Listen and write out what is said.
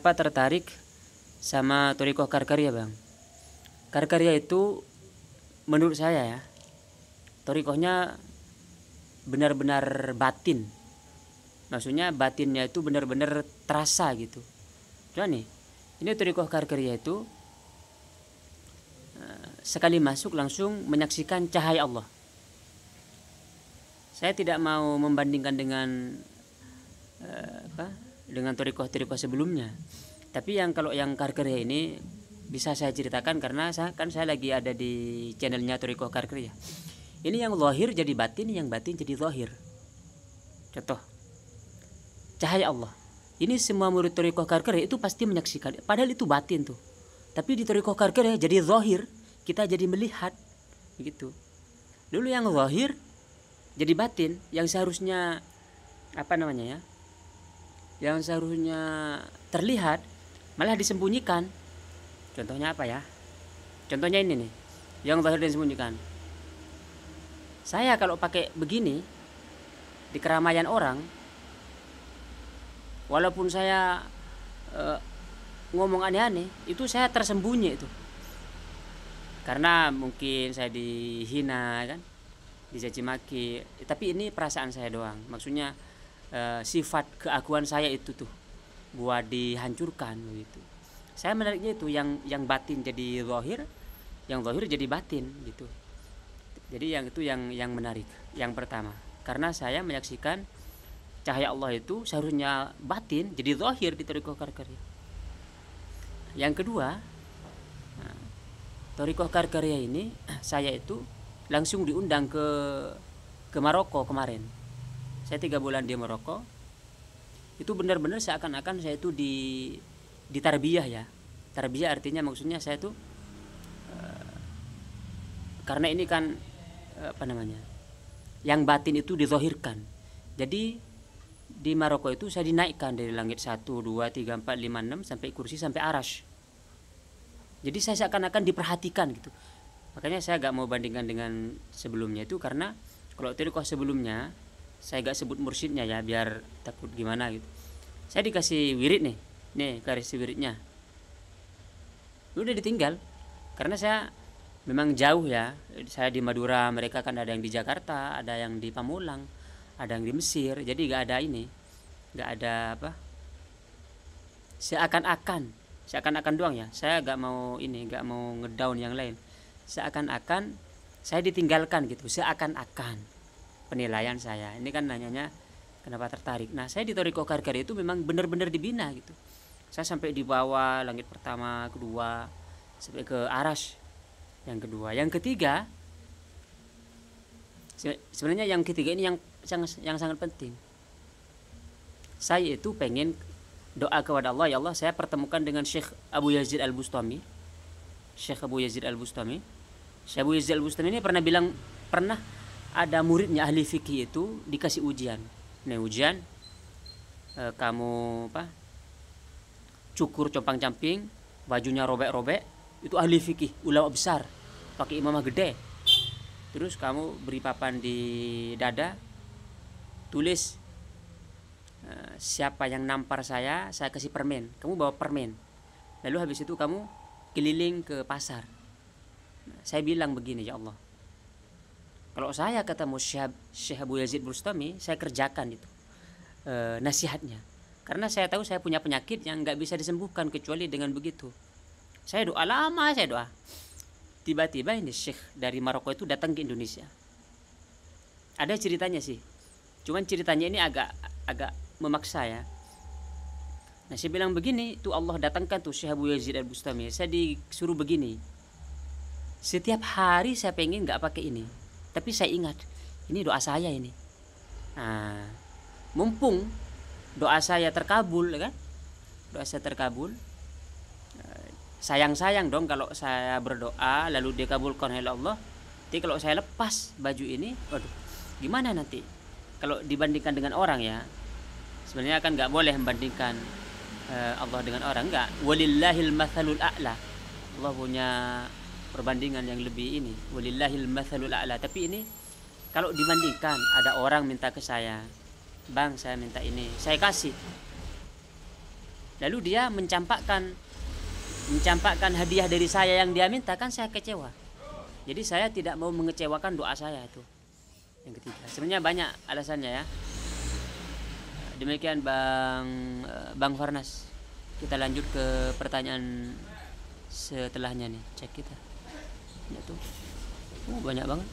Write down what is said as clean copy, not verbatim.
kenapa tertarik sama Thariqah Karkaria, Bang? Karkaria itu menurut saya ya, thariqahnya benar-benar batin. Maksudnya batinnya itu benar-benar terasa gitu. Coba nih, ini Thariqah Karkaria itu sekali masuk langsung menyaksikan cahaya Allah. Saya tidak mau membandingkan dengan dengan thariqah sebelumnya. Tapi kalau yang Karkaria ini bisa saya ceritakan karena saya lagi ada di channelnya Thariqah Karkaria. Ini yang zahir jadi batin, yang batin jadi zahir. Contoh, cahaya Allah. Ini semua murid Thariqah Karkaria itu pasti menyaksikan. Padahal itu batin tuh. Tapi di Thariqah Karkaria jadi zahir, kita jadi melihat begitu. Dulu yang zahir jadi batin, yang seharusnya yang seharusnya terlihat malah disembunyikan. Contohnya apa ya? Contohnya ini nih, yang zahir disembunyikan. Saya kalau pakai begini di keramaian orang, walaupun saya ngomong aneh-aneh, itu saya tersembunyi itu. Karena mungkin saya dihina kan, dicaci maki. Tapi ini perasaan saya doang. Maksudnya sifat keakuan saya itu tuh buat dihancurkan gitu. Saya menariknya itu yang batin jadi zahir, yang zahir jadi batin gitu. Jadi yang itu yang menarik. Yang pertama, karena saya menyaksikan cahaya Allah itu seharusnya batin jadi zahir di Thariqah Karkaria. Yang kedua, Thariqah Karkaria ini saya itu langsung diundang ke Maroko kemarin. Saya 3 bulan di Maroko. Itu benar-benar seakan-akan saya itu di tarbiyah ya. Tarbiyah artinya maksudnya saya itu karena ini kan yang batin itu dizahirkan. Jadi di Maroko itu saya dinaikkan dari langit 1, 2, 3, 4, 5, 6 sampai kursi sampai arash. Jadi saya seakan-akan diperhatikan gitu. Makanya saya gak mau bandingkan dengan sebelumnya itu karena kalau thariqah sebelumnya saya gak sebut mursyidnya ya biar takut gimana gitu. Saya dikasih wirid nih kasih wiridnya. Udah ditinggal karena saya memang jauh ya. Saya di Madura, mereka kan ada yang di Jakarta, ada yang di Pamulang, ada yang di Mesir. Jadi gak ada seakan-akan doang ya. Saya gak mau ngedown yang lain. Seakan-akan saya ditinggalkan gitu, seakan-akan penilaian saya. Ini kan nanyanya kenapa tertarik. Nah, saya di Thariqah Karkaria itu memang benar-benar dibina gitu. Saya sampai di bawah langit pertama, kedua, sampai ke arash yang kedua. Yang ketiga, sebenarnya yang ketiga ini yang sangat penting. Saya itu pengen doa kepada Allah, ya Allah saya pertemukan dengan Syekh Abu Yazid Al-Bustami. Syekh Abu Yazid Al-Bustami ini pernah ada muridnya ahli fikih itu dikasih ujian. Nih ujian, kamu cukur compang-camping, bajunya robek-robek, itu ahli fikih, ulama besar, pakai imamah gede. Terus kamu beri papan di dada, tulis siapa yang nampar saya kasih permen. Kamu bawa permen. Lalu habis itu kamu keliling ke pasar. Saya bilang begini, ya Allah, kalau saya ketemu Syekh Abu Yazid Bustami, saya kerjakan itu nasihatnya. Karena saya tahu saya punya penyakit yang gak bisa disembuhkan kecuali dengan begitu. Saya doa lama, tiba-tiba ini Syekh dari Maroko itu datang ke Indonesia. Ada ceritanya sih, cuman ceritanya ini agak memaksa ya. Nah saya bilang begini, tuh Allah datangkan tuh Syekh Abu Yazid Al-Bustami. Saya disuruh begini, setiap hari saya pengen gak pakai ini, tapi saya ingat ini doa saya ini. Nah, mumpung doa saya terkabul kan, sayang dong kalau saya berdoa lalu dikabulkan oleh Allah. Jadi kalau saya lepas baju ini, waduh, gimana nanti kalau dibandingkan dengan orang ya. Sebenarnya kan nggak boleh membandingkan Allah dengan orang, nggak. Walillahil matsalul a'la, Allah punya perbandingan yang lebih ini, walillahil matsalul a'la. Tapi ini kalau dibandingkan, ada orang minta ke saya, bang saya minta ini, saya kasih. lalu dia mencampakkan hadiah dari saya yang dia minta, kan saya kecewa. Jadi saya tidak mau mengecewakan doa saya itu. Yang ketiga, sebenarnya banyak alasannya ya. Demikian Bang Farnas. Kita lanjut ke pertanyaan setelahnya nih. Cek kita. Ya tuh. Banyak banget.